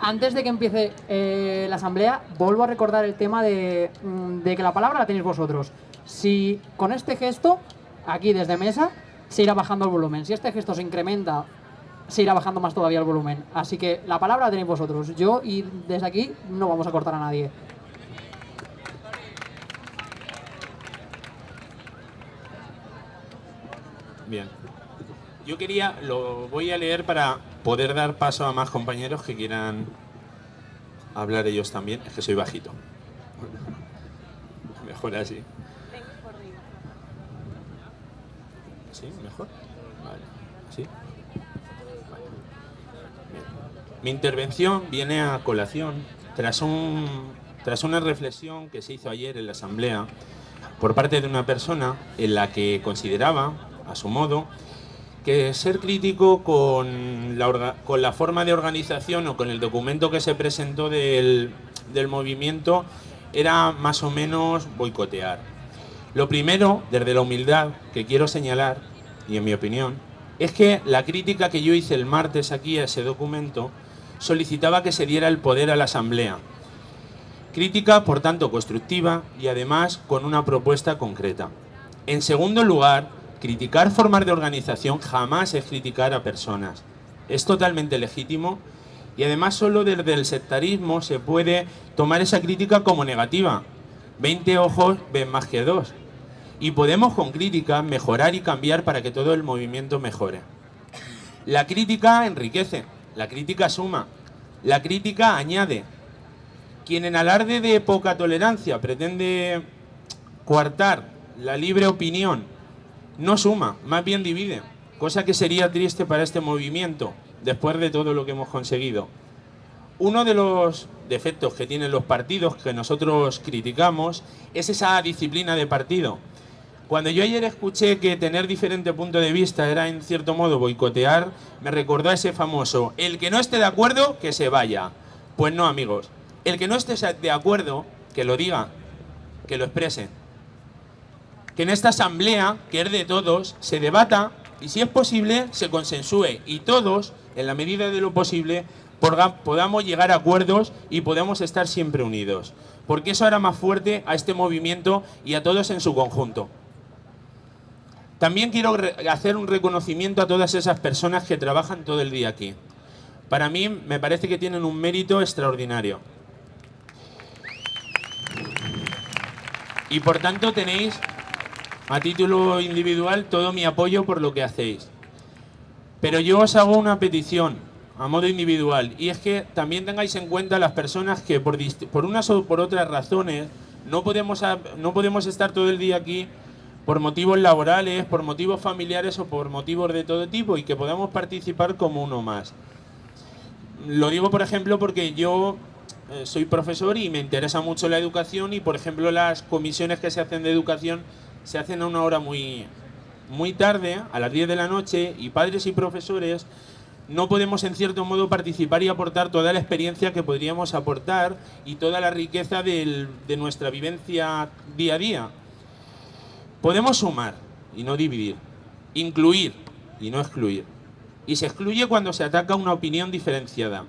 Antes de que empiece la asamblea, vuelvo a recordar el tema de que la palabra la tenéis vosotros. Si con este gesto, aquí desde mesa, se irá bajando el volumen. Si este gesto se incrementa, se irá bajando más todavía el volumen. Así que la palabra la tenéis vosotros. Yo y desde aquí no vamos a cortar a nadie. Bien. Yo lo voy a leer para poder dar paso a más compañeros que quieran hablar ellos también. Es que soy bajito. Mejor así. ¿Sí? ¿Mejor? Vale. ¿Sí? Vale. Bien. Mi intervención viene a colación tras una reflexión que se hizo ayer en la asamblea por parte de una persona en la que consideraba, a su modo, que ser crítico con la forma de organización o con el documento que se presentó del movimiento era más o menos boicotear. Lo primero, desde la humildad, que quiero señalar, y en mi opinión, es que la crítica que yo hice el martes aquí a ese documento solicitaba que se diera el poder a la Asamblea. Crítica, por tanto, constructiva y además con una propuesta concreta. En segundo lugar, criticar formas de organización jamás es criticar a personas. Es totalmente legítimo y además solo desde el sectarismo se puede tomar esa crítica como negativa. 20 ojos ven más que 2. Y podemos con crítica mejorar y cambiar para que todo el movimiento mejore. La crítica enriquece, la crítica suma, la crítica añade. Quien en alarde de poca tolerancia pretende coartar la libre opinión no suma, más bien divide, cosa que sería triste para este movimiento después de todo lo que hemos conseguido. Uno de los defectos que tienen los partidos que nosotros criticamos es esa disciplina de partido. Cuando yo ayer escuché que tener diferente punto de vista era en cierto modo boicotear, me recordó a ese famoso, el que no esté de acuerdo, que se vaya. Pues no, amigos, el que no esté de acuerdo, que lo diga, que lo exprese. Que en esta asamblea, que es de todos, se debata y si es posible se consensúe y todos, en la medida de lo posible, podamos llegar a acuerdos y podamos estar siempre unidos. Porque eso hará más fuerte a este movimiento y a todos en su conjunto. También quiero hacer un reconocimiento a todas esas personas que trabajan todo el día aquí. Para mí me parece que tienen un mérito extraordinario. Y por tanto tenéis, a título individual, todo mi apoyo por lo que hacéis. Pero yo os hago una petición a modo individual, y es que también tengáis en cuenta las personas que por unas o por otras razones no podemos estar todo el día aquí por motivos laborales, por motivos familiares o por motivos de todo tipo, y que podamos participar como uno más. Lo digo, por ejemplo, porque yo soy profesor y me interesa mucho la educación y, por ejemplo, las comisiones que se hacen de educación se hacen a una hora muy tarde, a las 10 de la noche, y padres y profesores no podemos en cierto modo participar y aportar toda la experiencia que podríamos aportar y toda la riqueza de nuestra vivencia día a día. Podemos sumar y no dividir, incluir y no excluir. Y se excluye cuando se ataca una opinión diferenciada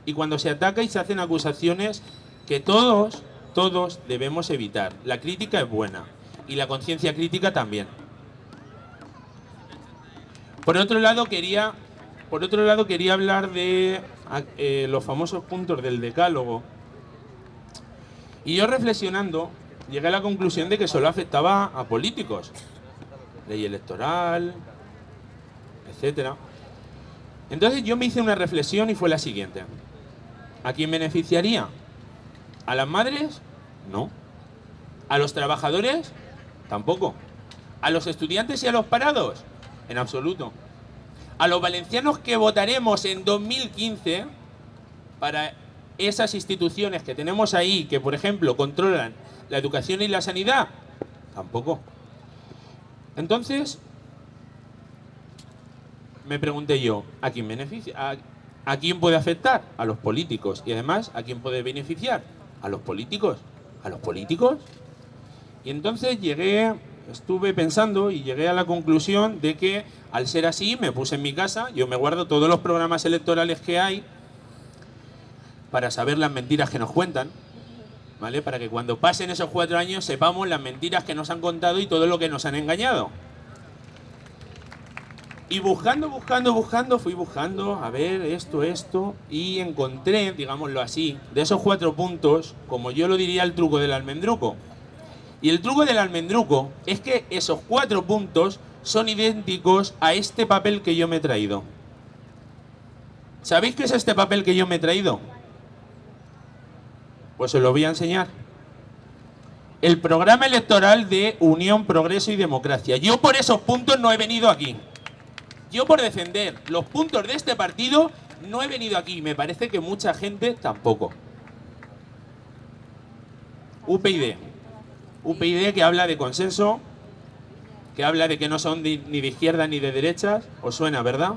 y cuando se ataca y se hacen acusaciones que todos debemos evitar. La crítica es buena y la conciencia crítica también. Por otro lado quería hablar de los famosos puntos del decálogo. Y yo reflexionando llegué a la conclusión de que solo afectaba a políticos. Ley electoral, etcétera. Entonces yo me hice una reflexión y fue la siguiente. ¿A quién beneficiaría? ¿A las madres? No. ¿A los trabajadores? Tampoco. ¿A los estudiantes y a los parados? En absoluto. A los valencianos que votaremos en 2015 para esas instituciones que tenemos ahí, que por ejemplo controlan la educación y la sanidad, tampoco. Entonces, me pregunté yo, ¿a quién beneficia? ¿A quién puede afectar? A los políticos. Y además, ¿a quién puede beneficiar? A los políticos. ¿A los políticos? Y entonces estuve pensando y llegué a la conclusión de que al ser así me puse en mi casa, yo me guardo todos los programas electorales que hay, para saber las mentiras que nos cuentan, ¿vale? Para que cuando pasen esos 4 años sepamos las mentiras que nos han contado y todo lo que nos han engañado. Y buscando, fui buscando, a ver, esto, y encontré, digámoslo así, de esos 4 puntos, como yo lo diría, el truco del almendruco. Y el truco del almendruco es que esos 4 puntos son idénticos a este papel que yo me he traído. ¿Sabéis qué es este papel que yo me he traído? Pues os lo voy a enseñar. El programa electoral de Unión, Progreso y Democracia. Yo por esos puntos no he venido aquí. Yo por defender los puntos de este partido no he venido aquí. Me parece que mucha gente tampoco. UPyD. UPyD, que habla de consenso, que habla de que no son ni de izquierda ni de derechas. ¿Os suena, verdad?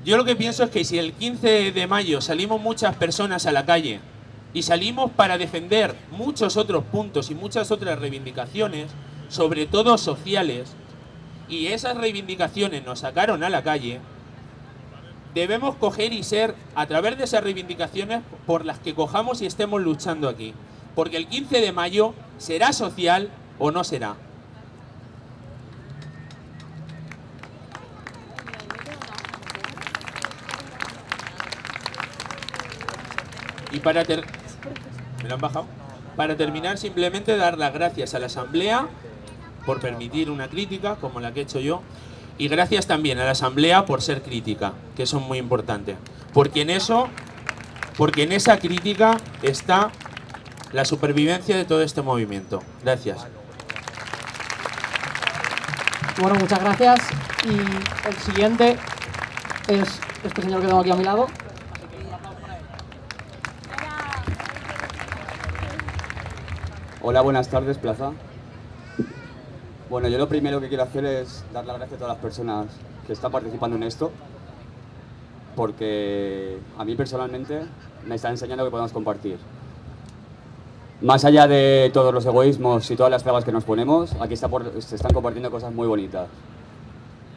Yo lo que pienso es que si el 15 de mayo salimos muchas personas a la calle y salimos para defender muchos otros puntos y muchas otras reivindicaciones, sobre todo sociales, y esas reivindicaciones nos sacaron a la calle, debemos coger y ser, a través de esas reivindicaciones, por las que cojamos y estemos luchando aquí. Porque el 15 de mayo será social o no será. Y ¿me lo han bajado? Para terminar, simplemente dar las gracias a la Asamblea por permitir una crítica, como la que he hecho yo, y gracias también a la Asamblea por ser crítica, que eso es muy importante. Porque en esa crítica está la supervivencia de todo este movimiento. Gracias. Bueno, muchas gracias. Y el siguiente es este señor que tengo aquí a mi lado. Hola, buenas tardes, Plaza. Bueno, yo lo primero que quiero hacer es dar las gracias a todas las personas que están participando en esto, porque a mí personalmente me está enseñando que podemos compartir. Más allá de todos los egoísmos y todas las trabas que nos ponemos, aquí se están compartiendo cosas muy bonitas.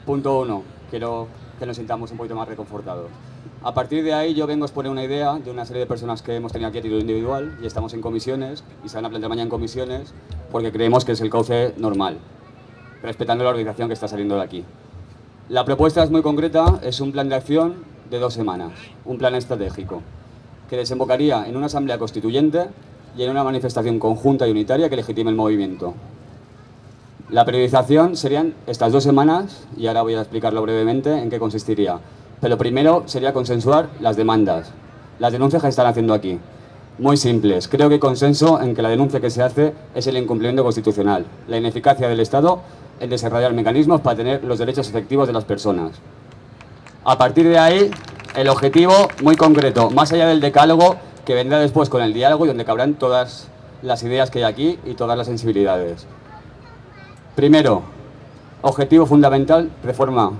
Punto 1, quiero que nos sintamos un poquito más reconfortados. A partir de ahí yo vengo a exponer una idea de una serie de personas que hemos tenido aquí a título individual y estamos en comisiones y se van a plantear mañana en comisiones porque creemos que es el cauce normal, respetando la organización que está saliendo de aquí. La propuesta es muy concreta, es un plan de acción de 2 semanas, un plan estratégico, que desembocaría en una asamblea constituyente y en una manifestación conjunta y unitaria que legitime el movimiento. La periodización serían estas 2 semanas, y ahora voy a explicarlo brevemente en qué consistiría. Pero primero sería consensuar las demandas, las denuncias que se están haciendo aquí. Muy simples, creo que hay consenso en que la denuncia que se hace es el incumplimiento constitucional, la ineficacia del Estado en desarrollar mecanismos para tener los derechos efectivos de las personas. A partir de ahí, el objetivo muy concreto, más allá del decálogo que vendrá después con el diálogo y donde cabrán todas las ideas que hay aquí y todas las sensibilidades. Primero, objetivo fundamental, reforma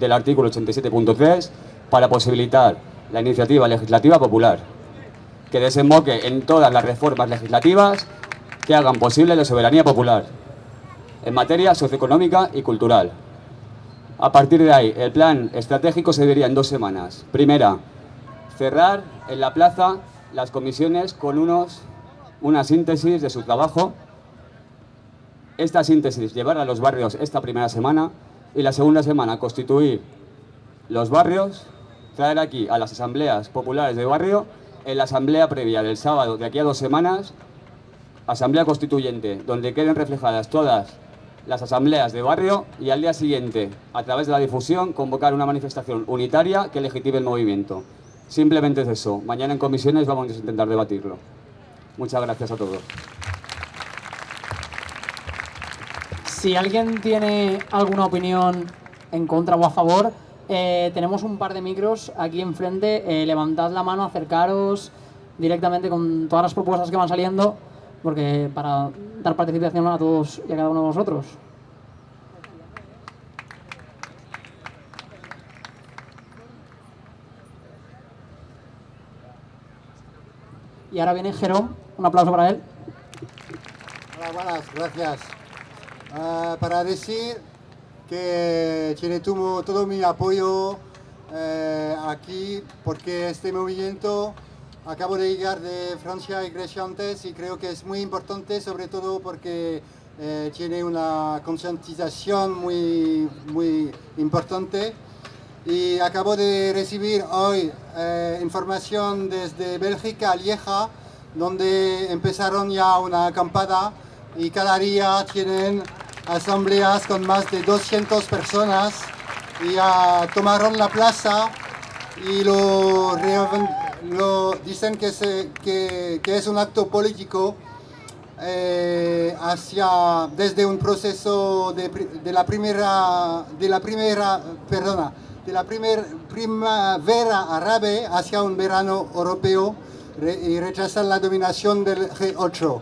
del artículo 87.3 para posibilitar la iniciativa legislativa popular, que desemboque en todas las reformas legislativas que hagan posible la soberanía popular en materia socioeconómica y cultural. A partir de ahí, el plan estratégico se dividiría en 2 semanas. Primera, cerrar en la plaza las comisiones con una síntesis de su trabajo. Esta síntesis llevarla a los barrios esta primera semana y la segunda semana constituir los barrios, traer aquí a las asambleas populares de barrio, en la asamblea previa del sábado de aquí a 2 semanas, asamblea constituyente, donde queden reflejadas todas las asambleas de barrio y al día siguiente, a través de la difusión, convocar una manifestación unitaria que legitime el movimiento. Simplemente es eso. Mañana en comisiones vamos a intentar debatirlo. Muchas gracias a todos. Si alguien tiene alguna opinión en contra o a favor, tenemos un par de micros aquí enfrente. Levantad la mano, acercaros directamente con todas las propuestas que van saliendo, porque para dar participación a todos y a cada uno de vosotros. Y ahora viene Jerome, un aplauso para él. Hola, buenas, gracias. Para decir que tiene todo mi apoyo aquí porque este movimiento acabo de llegar de Francia y Grecia antes y creo que es muy importante, sobre todo porque tiene una concientización muy importante. Y acabo de recibir hoy información desde Bélgica, Lieja, donde empezaron ya una acampada y cada día tienen asambleas con más de 200 personas y ya tomaron la plaza y dicen que es un acto político desde un proceso de la primavera árabe hacia un verano europeo y rechazan la dominación del G8.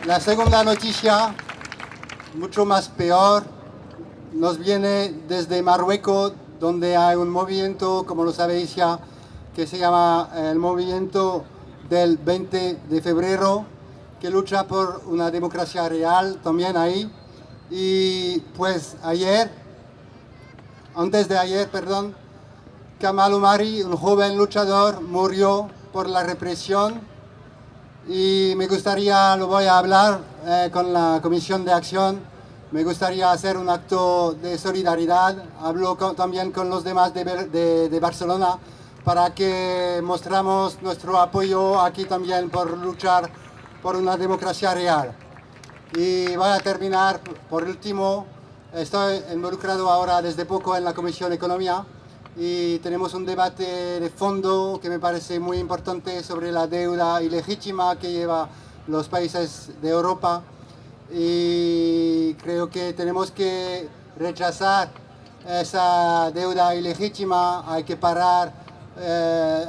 La segunda noticia, mucho más peor, nos viene desde Marruecos, donde hay un movimiento, como lo sabéis ya, que se llama el movimiento del 20 de febrero, que lucha por una democracia real también ahí. Y pues antes de ayer, Kamal Omari, un joven luchador, murió por la represión y me gustaría, lo voy a hablar con la Comisión de Acción, me gustaría hacer un acto de solidaridad. Hablo también con los demás de Barcelona para que mostramos nuestro apoyo aquí también por luchar por una democracia real. Y voy a terminar por último. Estoy involucrado ahora desde poco en la Comisión de Economía y tenemos un debate de fondo que me parece muy importante sobre la deuda ilegítima que lleva los países de Europa y creo que tenemos que rechazar esa deuda ilegítima, hay que parar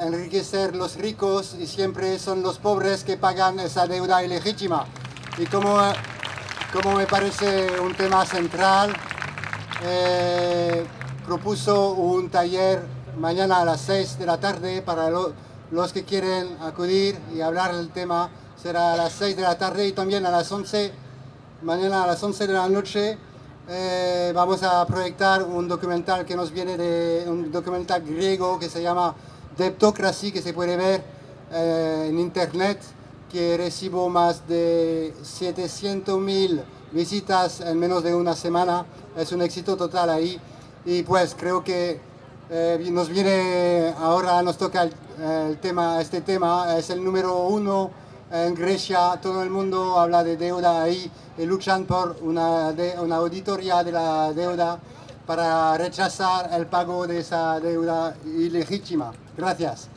enriquecer los ricos y siempre son los pobres que pagan esa deuda ilegítima. Y como me parece un tema central, propuso un taller mañana a las 6 de la tarde para los que quieren acudir y hablar del tema. Será a las 6 de la tarde y también a las 11, mañana a las 11 de la noche, vamos a proyectar un documental que nos viene de un documental griego que se llama Debtocracy, que se puede ver en internet, que recibo más de 700.000 visitas en menos de una semana. Es un éxito total ahí y pues creo que nos toca este tema, es el número 1 en Grecia, todo el mundo habla de deuda ahí y luchan por una auditoría de la deuda para rechazar el pago de esa deuda ilegítima. Gracias.